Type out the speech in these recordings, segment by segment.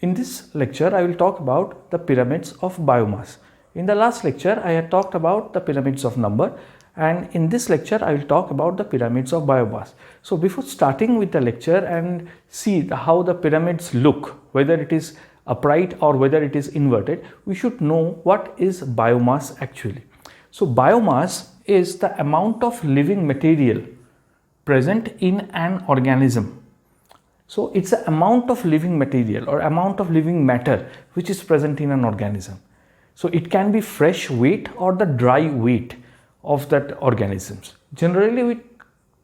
In this lecture, I will talk about the pyramids of biomass. In the last lecture, I had talked about the pyramids of number, and in this lecture, I will talk about the pyramids of biomass. So before starting with the lecture and see how the pyramids look, whether it is upright or whether it is inverted, we should know what is biomass actually. So biomass is the amount of living material present in an organism. So it's the amount of living material or amount of living matter which is present in an organism. So it can be fresh weight or the dry weight of that organisms. Generally we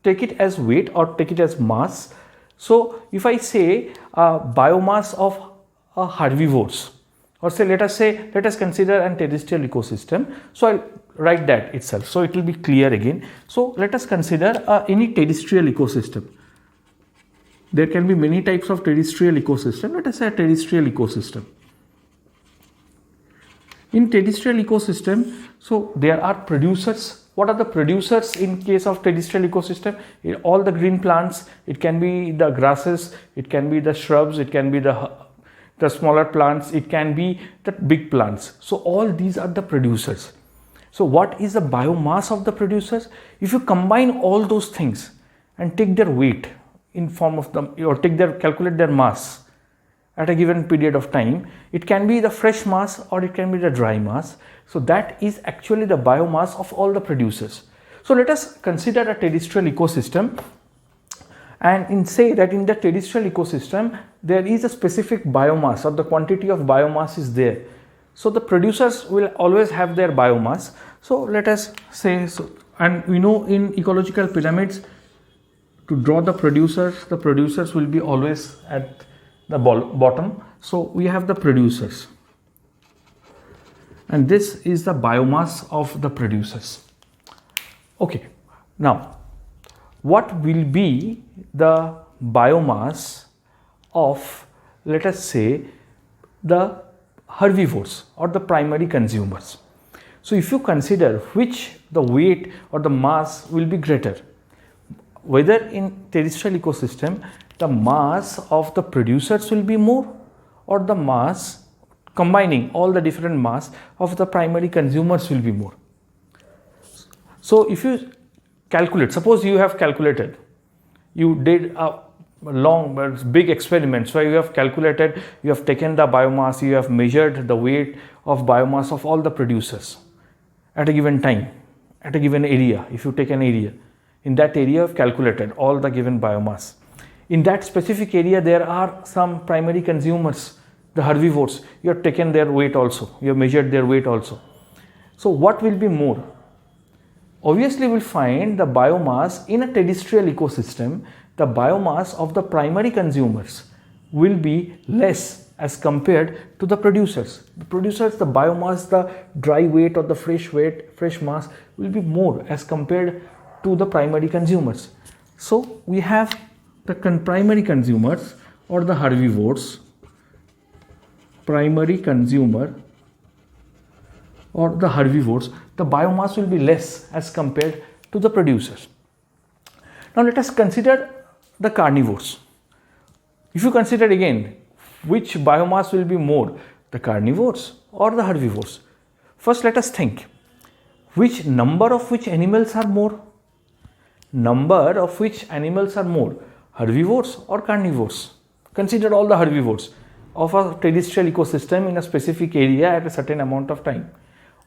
take it as weight or take it as mass. So if I say biomass of herbivores, or say let us consider a terrestrial ecosystem. So I'll write that itself, so it will be clear again. So let us consider any terrestrial ecosystem. There can be many types of terrestrial ecosystem. Let us say a terrestrial ecosystem. In terrestrial ecosystem, so there are producers. What are the producers in case of terrestrial ecosystem? All the green plants. It can be the grasses. It can be the shrubs. It can be the smaller plants. It can be the big plants. So all these are the producers. So what is the biomass of the producers? If you combine all those things and take their weight in form of them, or calculate their mass at a given period of time, it can be the fresh mass or it can be the dry mass. So that is actually the biomass of all the producers. So let us consider a terrestrial ecosystem, and say that in the terrestrial ecosystem there is a specific biomass, or the quantity of biomass is there. So the producers will always have their biomass. So let us say so, and we know in ecological pyramids, to draw the producers will be always at the bottom. So we have the producers, and this is the biomass of the producers. Okay, now what will be the biomass of, let us say, the herbivores or the primary consumers? So if you consider which the weight or the mass will be greater, whether in terrestrial ecosystem the mass of the producers will be more, or the mass combining all the different mass of the primary consumers will be more. So if you calculate, suppose you have calculated, you did a long big experiment, so you have calculated, you have taken the biomass, you have measured the weight of biomass of all the producers at a given time, at a given area. If you take an area, in that area you have calculated all the given biomass. In that specific area there are some primary consumers, the herbivores. You have taken their weight also, you have measured their weight also. So what will be more? Obviously we will find the biomass in a terrestrial ecosystem, the biomass of the primary consumers will be less as compared to the producers. The producers, the biomass, the dry weight or the fresh weight, fresh mass will be more as compared to the primary consumers. So we have the primary consumers or the herbivores, primary consumer or the herbivores, the biomass will be less as compared to the producers. Now let us consider the carnivores. If you consider again, which biomass will be more, the carnivores or the herbivores? First let us think, which number of which animals are more? Number of which animals are more, herbivores or carnivores? Consider all the herbivores of a terrestrial ecosystem in a specific area at a certain amount of time.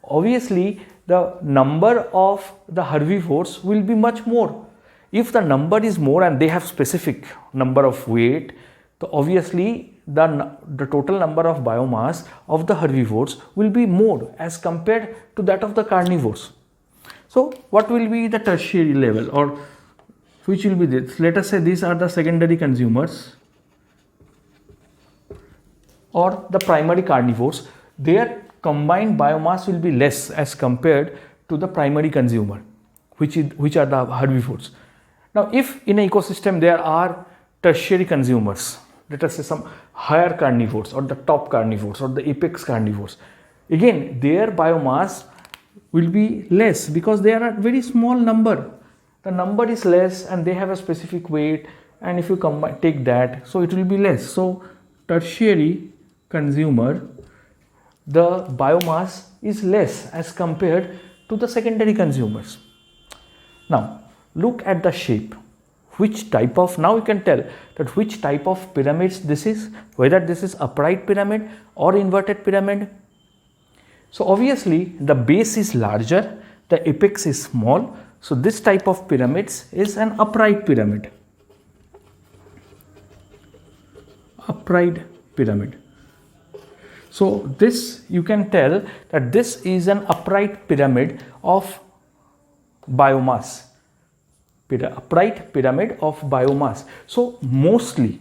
Obviously the number of the herbivores will be much more. If the number is more and they have specific number of weight, so obviously the total number of biomass of the herbivores will be more as compared to that of the carnivores. So what will be the tertiary level, or which will be this? Let us say these are the secondary consumers or the primary carnivores. Their combined biomass will be less as compared to the primary consumer, which are the herbivores. Now if in an ecosystem there are tertiary consumers, let us say some higher carnivores or the top carnivores or the apex carnivores, again their biomass will be less because they are a very small number. The number is less and they have a specific weight, and if you take that, so it will be less. So tertiary consumer, the biomass is less as compared to the secondary consumers. Now look at the shape. Which type of, now you can tell that which type of pyramids this is, whether this is upright pyramid or inverted pyramid. So obviously the base is larger, the apex is small. So this type of pyramids is an upright pyramid. Upright pyramid. So this, you can tell that this is an upright pyramid of biomass. Upright pyramid of biomass. So mostly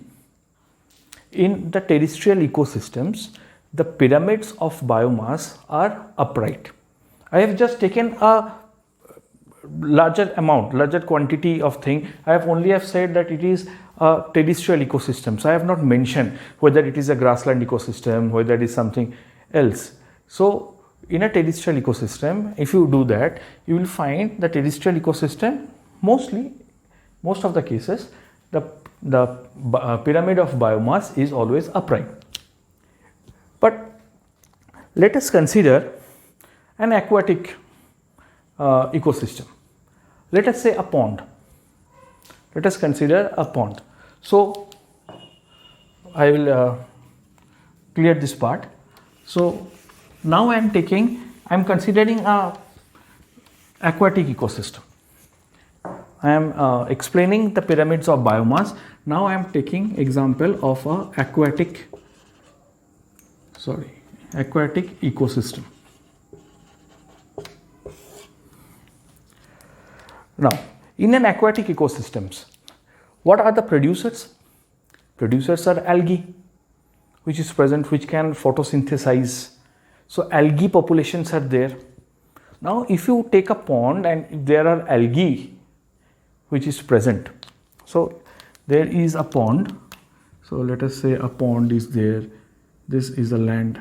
in the terrestrial ecosystems, the pyramids of biomass are upright. I have just taken a larger amount, larger quantity of thing. I have said that it is a terrestrial ecosystem. So I have not mentioned whether it is a grassland ecosystem, whether it is something else. So in a terrestrial ecosystem, if you do that, you will find the terrestrial ecosystem most of the cases, the pyramid of biomass is always upright. But let us consider an aquatic ecosystem. Let us say a pond. Let us consider a pond. So I will clear this part. So now I am considering a aquatic ecosystem. I am explaining the pyramids of biomass. Now I am taking example of a aquatic ecosystem. Now in an aquatic ecosystems, what are the producers? Producers are algae, which is present, which can photosynthesize. So algae populations are there. Now if you take a pond and if there are algae which is present, so there is a pond. So let us say a pond is there, this is the land,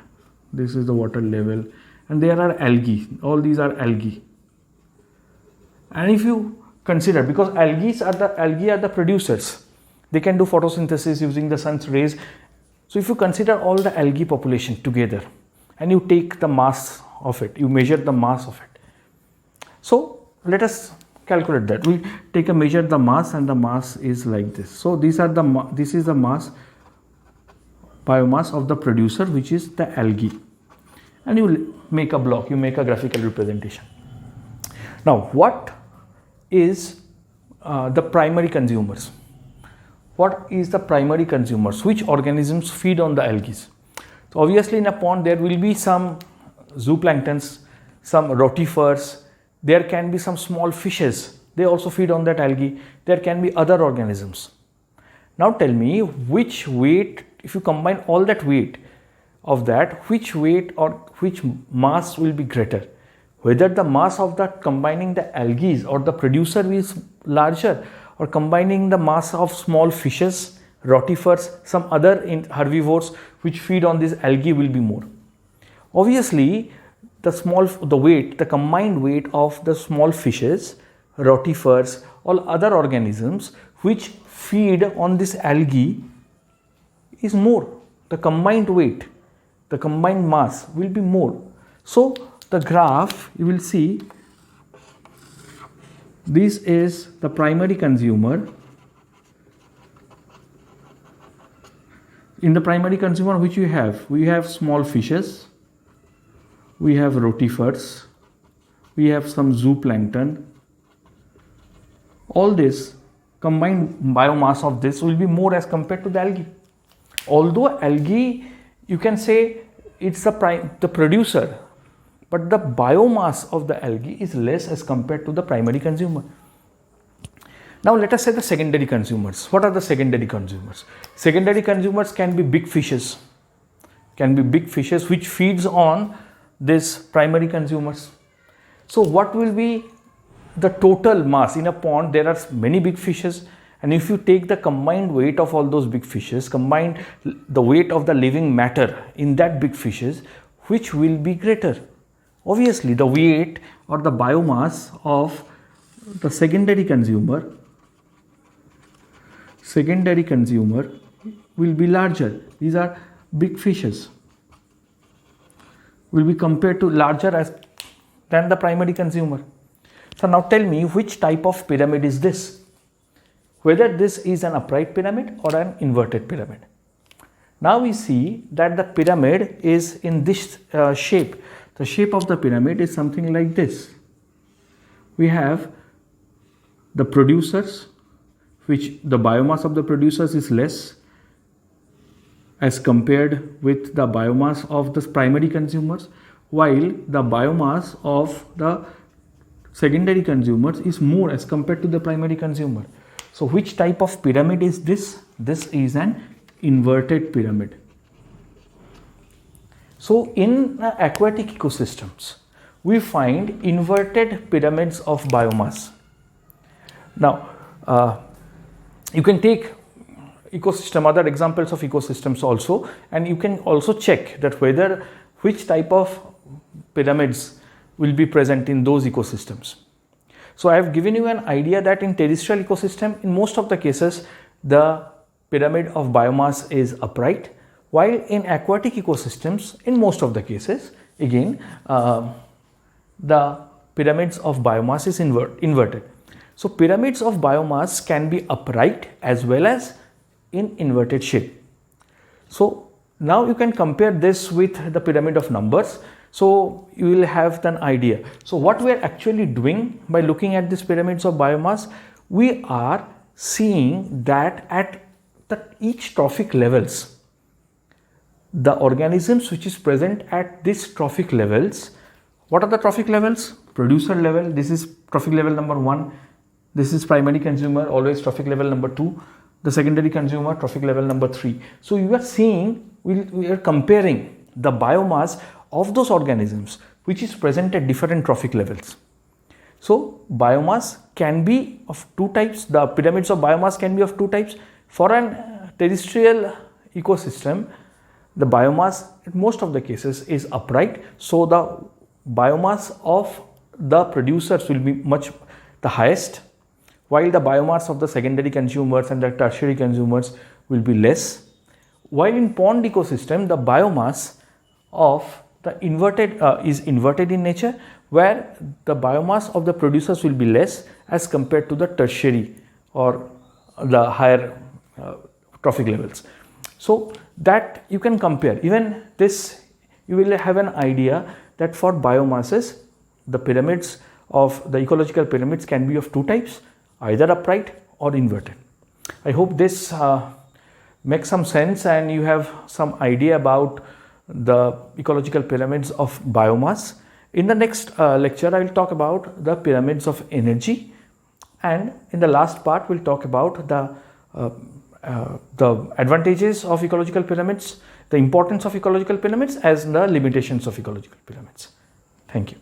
this is the water level, and there are algae. All these are algae. And if you consider, because algae are the producers, they can do photosynthesis using the sun's rays. So if you consider all the algae population together and you take the mass of it, you measure the mass of it. So let us calculate that. We take a measure the mass, and the mass is like this. So this is the mass, biomass of the producer, which is the algae. And you make a block, you make a graphical representation. Now what is the primary consumers? What is the primary consumers? Which organisms feed on the algae? So obviously in a pond there will be some zooplanktons, some rotifers, there can be some small fishes, they also feed on that algae, there can be other organisms. Now tell me which weight, if you combine all that weight of that, which weight or which mass will be greater? Whether the mass of that combining the algae or the producer is larger, or combining the mass of small fishes, rotifers, some other herbivores which feed on this algae will be more. Obviously the combined weight of the small fishes, rotifers, all other organisms which feed on this algae is more. The combined weight, the combined mass will be more. So the graph, you will see, this is the primary consumer. In the primary consumer, which we have small fishes, we have rotifers, we have some zooplankton. All this combined biomass of this will be more as compared to the algae. Although algae, you can say it's the producer, but the biomass of the algae is less as compared to the primary consumer. Now let us say the secondary consumers. What are the secondary consumers? Secondary consumers can be big fishes, which feeds on this primary consumers. So what will be the total mass? In a pond there are many big fishes, and if you take the combined weight of all those big fishes, combined the weight of the living matter in that big fishes, which will be greater? Obviously the weight or the biomass of the secondary consumer will be larger. These are big fishes. will be compared to larger than the primary consumer. So now tell me, which type of pyramid is this? Whether this is an upright pyramid or an inverted pyramid. Now we see that the pyramid is in this shape. The shape of the pyramid is something like this. We have the producers, which the biomass of the producers is less as compared with the biomass of the primary consumers, while the biomass of the secondary consumers is more as compared to the primary consumer. So which type of pyramid is this? This is an inverted pyramid. So in aquatic ecosystems, we find inverted pyramids of biomass. Now, you can take other examples of ecosystems also, and you can also check that whether which type of pyramids will be present in those ecosystems. So I have given you an idea that in terrestrial ecosystem, in most of the cases, the pyramid of biomass is upright, while in aquatic ecosystems, in most of the cases, again, the pyramids of biomass is inverted. So pyramids of biomass can be upright as well as in inverted shape. So now you can compare this with the pyramid of numbers. So you will have an idea. So what we are actually doing by looking at these pyramids of biomass, we are seeing that at each trophic levels, the organisms which is present at these trophic levels, what are the trophic levels? Producer level, this is trophic level number 1. This is primary consumer, always trophic level number 2. The secondary consumer, trophic level number 3. So you are seeing, we are comparing the biomass of those organisms which is present at different trophic levels. So biomass can be of two types. The pyramids of biomass can be of two types. For an terrestrial ecosystem, the biomass in most of the cases is upright. So the biomass of the producers will be the highest, while the biomass of the secondary consumers and the tertiary consumers will be less. While in pond ecosystem, the biomass of the inverted is inverted in nature, where the biomass of the producers will be less as compared to the tertiary or the higher trophic levels. So that you can compare. Even this, you will have an idea that for biomasses, the pyramids of the ecological pyramids can be of two types, either upright or inverted. I hope this makes some sense and you have some idea about the ecological pyramids of biomass. In the next lecture, I will talk about the pyramids of energy, and in the last part, we'll talk about the advantages of ecological pyramids, the importance of ecological pyramids, as the limitations of ecological pyramids. Thank you.